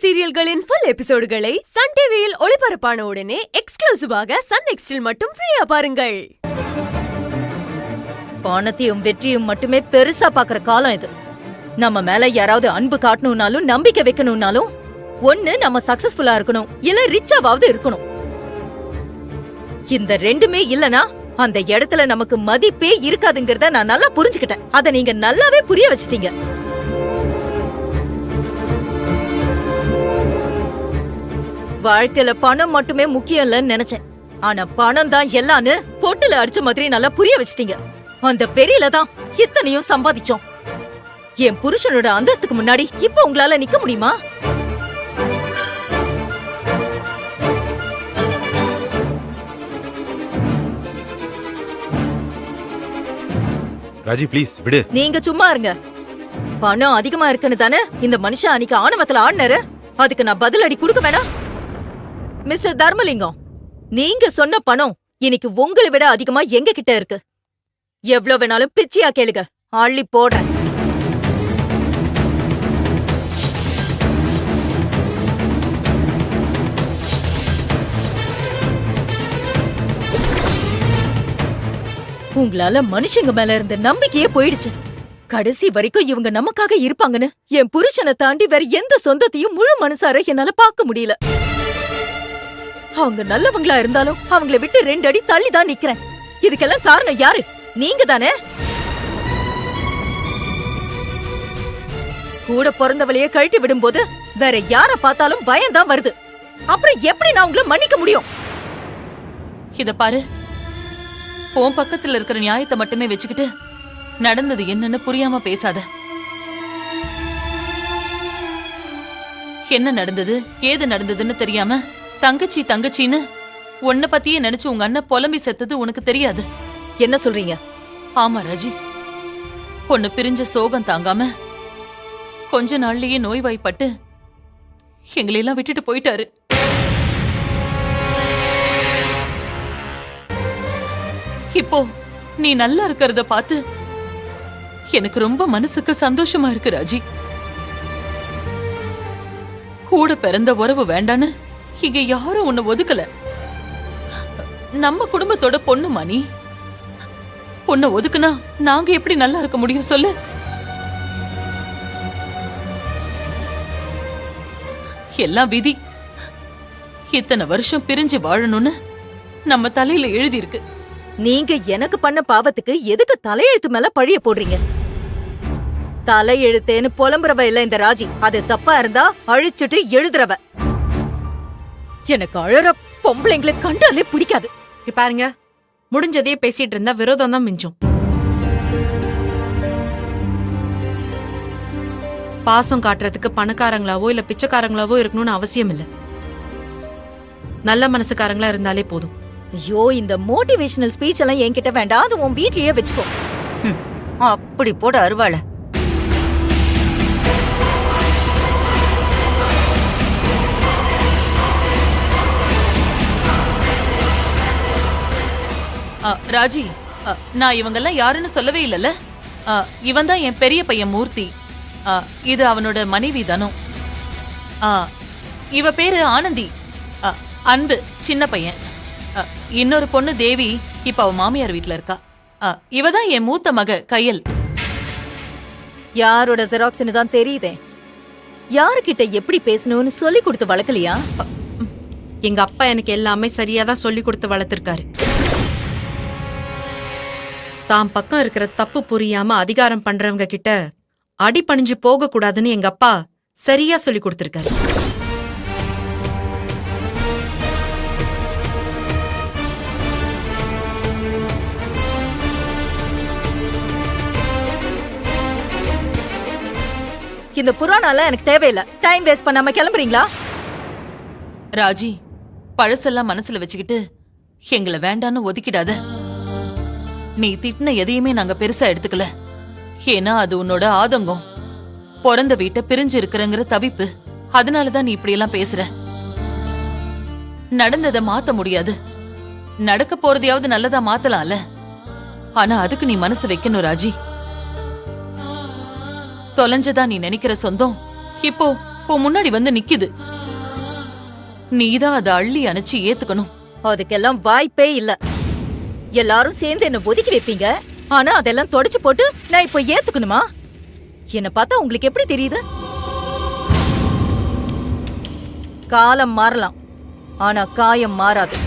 சீரியல்களின் full எபிசோடுகளை Sun டிவியில் ஒளிபரப்பான உடனே எக்ஸ்க்ளூசிவாக சன் நெக்ஸ்டில் மட்டும் ஃப்ரீயா பாருங்கள். பணத்தையும் வெற்றியும் மட்டுமே பெருசா பாக்குற காலம் இது. நம்ம மேல யாராவது அன்பு காட்டணும்னாலும் நம்பிக்கை வைக்கணும்னாலும் ஒண்ணு நம்ம சக்சஸ்ஃபுல்லா இருக்கணும், இல்ல ரிச்சாவது இருக்கணும். இந்த ரெண்டுமே இல்லனா அந்த இடத்துல நமக்கு மதிப்பே இருக்காதுங்கறத நான் நல்லா புரிஞ்சுக்கிட்டேன். அத நீங்க நல்லாவே புரிய வச்சிட்டீங்க. வாழ்க்கையில பணம் மட்டுமே முக்கியம் இல்லன்னு நினைச்சேன். ஆனா பணம் தான் எல்லான்னு பொட்டுல அடிச்ச மாதிரி நல்லா புரிய வச்சிட்டீங்க. அந்த வெறியில தான் இத்தனையும் சம்பாதிச்சோம். என் புருஷனோட அந்தஸ்துக்கு முன்னாடி இப்ப உங்களால நிக்க முடியுமா? ராஜி ப்ளீஸ் விடு. நீங்க சும்மா இருங்க. பணம் அதிகமா இருக்குன்னு தானே இந்த மனுஷன் அன்னைக்கு ஆணவத்துல ஆடினாரு. அதுக்கு நான் பதிலடி கொடுக்க வேணாம்? மிஸ்டர் தர்மலிங்கம், நீங்க சொன்ன பணம் இன்னைக்கு உங்களை விட அதிகமா எங்க கிட்ட இருக்கு. எவ்வளவு வேணாலும் பிச்சியா கேளுங்க, அள்ளி போடுறேன். உங்களால மனுஷங்க மேல இருந்த நம்பிக்கையே போயிடுச்சு. கடைசி வரைக்கும் இவங்க நமக்காக இருப்பாங்கன்னு என் புருஷனை தாண்டி வேற எந்த சொந்தத்தையும் முழு மனசார என்னால பார்க்க முடியல. அவங்க நல்லவங்களா இருந்தாலும் அவங்கள விட்டு 2 அடி தள்ளி தான் நிக்கிறேன். இதுக்கெல்லாம் காரணம் யாரு? நீங்க தானே. கூட பிறந்தவளையே கழட்டி விடும்போது வேற யார பார்த்தாலும் பயம்தான் வருது. அப்புறம் எப்படி நான் உங்களை மன்னிக்க முடியும்? இத பாரு, உன் பக்கத்துல இருக்கிற நியாயத்தை மட்டுமே வச்சுக்கிட்டு நடந்தது என்னன்னு புரியாம பேசாத. என்ன நடந்தது, ஏது நடந்ததுன்னு தெரியாம தங்கச்சி தங்கச்சின்னு உன்னை பத்தியே நினைச்சு உங்க அண்ணன் புலம்பி செத்தது உனக்கு தெரியாது. என்ன சொல்றீங்க? ஆமா ராஜி, உன்னை பிரிஞ்ச சோகம் தாங்காம கொஞ்ச நாள்லயே நோய்வாய்ப்பட்டு எங்களையெல்லாம் விட்டுட்டு போயிட்டாரு. இப்போ நீ நல்லா இருக்கிறத பார்த்து எனக்கு ரொம்ப மனசுக்கு சந்தோஷமா இருக்கு ராஜி. கூட பிறந்த உறவு வேண்டான்னு இங்க யாரும் உன்னை ஒதுக்கல. நம்ம குடும்பத்தோட பொண்ணுமா நீ. உன்னை ஒதுக்குனா நாங்க எப்படி நல்லா இருக்க முடியும் சொல்லு? எல்லாம் விதி. இத்தனை வருஷம் பிரிஞ்சு வாழணும்னு நம்ம தலையில எழுதி இருக்கு. நீங்க எனக்கு பண்ண பாவத்துக்கு எதுக்கு தலையெழுத்து மேல பழிய போடுறீங்க? தலையெழுத்தேன்னு புலம்புறவ இல்ல இந்த ராஜி. அது தப்பா இருந்தா அழிச்சுட்டு எழுதுறவ. எனக்கு அழற பொம்பளைங்களை கண்டாலே பிடிக்காது. பாருங்க, முடிஞ்சதே பேசிட்டு இருந்தா விரோதம் தான் மிஞ்சும். பாசம் காட்டுறதுக்கு பணக்காரங்களாவோ இல்ல பிச்சைக்காரங்களாவோ இருக்கணும்னு அவசியம் இல்ல. நல்ல மனசுக்காரங்களா இருந்தாலே போதும். ஐயோ, இந்த மோட்டிவேஷனல் ஸ்பீச் எல்லாம் என்கிட்ட வேண்டாம். அது உன் வீட்லயே வச்சுக்கோ. அப்படி போட அருவாள. ராஜி, நான் இவங்கெல்லாம் யாருன்னு சொல்லவே இல்லல. இவன் தான் என் பெரிய பையன் மூர்த்தி. இது அவனோட மனைவி தனம். இவ பேரு ஆனந்தி, அன்பு சின்ன பையன். இன்னொரு பொண்ணு தேவி, இப்ப அவ மாமியார் வீட்டுல இருக்கா. இவதான் என் மூத்த மக கையல். யாரோட ஜெராக்ஸ்னு தான் தெரியுதே. யாருகிட்ட எப்படி பேசணும்னு சொல்லி கொடுத்து வளர்க்கலையா? எங்க அப்பா எனக்கு எல்லாமே சரியாதான் சொல்லி கொடுத்து வளர்த்திருக்காரு. தாம் பக்கம் இருக்கிற தப்பு புரியாம அதிகாரம் பண்றவங்க கிட்ட அடி பணிஞ்சு போக கூடாதுன்னு எங்க அப்பா சரியா சொல்லி கொடுத்திருக்காரு. இந்த புராணம் எனக்கு தேவையில்லை. டைம் வேஸ்ட் பண்ணாம கிளம்புறீங்களா? ராஜி, பழசெல்லாம் மனசுல வச்சுக்கிட்டு எங்களை வேண்டான்னு ஒதுக்கிடாத. நீ திட்டின எதையுமே நாங்க பெருசா எடுத்துக்கல. ஏன்னா அது உன்னோட ஆதங்கம். பிறந்த வீட்டை பிரிஞ்சு இருக்கிறங்கிற தவிப்பு. அதனாலதான் நீ இப்படி எல்லாம் பேசுற. நடந்ததை மாத்த முடியாது. நடக்க போறதையாவது நல்லதா மாத்தலாம்ல. ஆனா அதுக்கு நீ மனசு வைக்கணும் ராஜி. தொலைஞ்சதா நீ நினைக்கிற சொந்தம் இப்போ உன் முன்னாடி வந்து நிக்குது. நீதான் அதை அள்ளி அணைச்சு ஏத்துக்கணும். அதுக்கெல்லாம் வாய்ப்பே இல்ல. எல்லாரும் சேர்ந்து என்ன ஒதுக்கி வைப்பீங்க. ஆனா அதெல்லாம் தொடச்சு போட்டு நான் இப்ப ஏத்துக்கணுமா? என்ன பார்த்தா உங்களுக்கு எப்படி தெரியுது? காலம் மாறலாம், ஆனா காயம் மாறாது.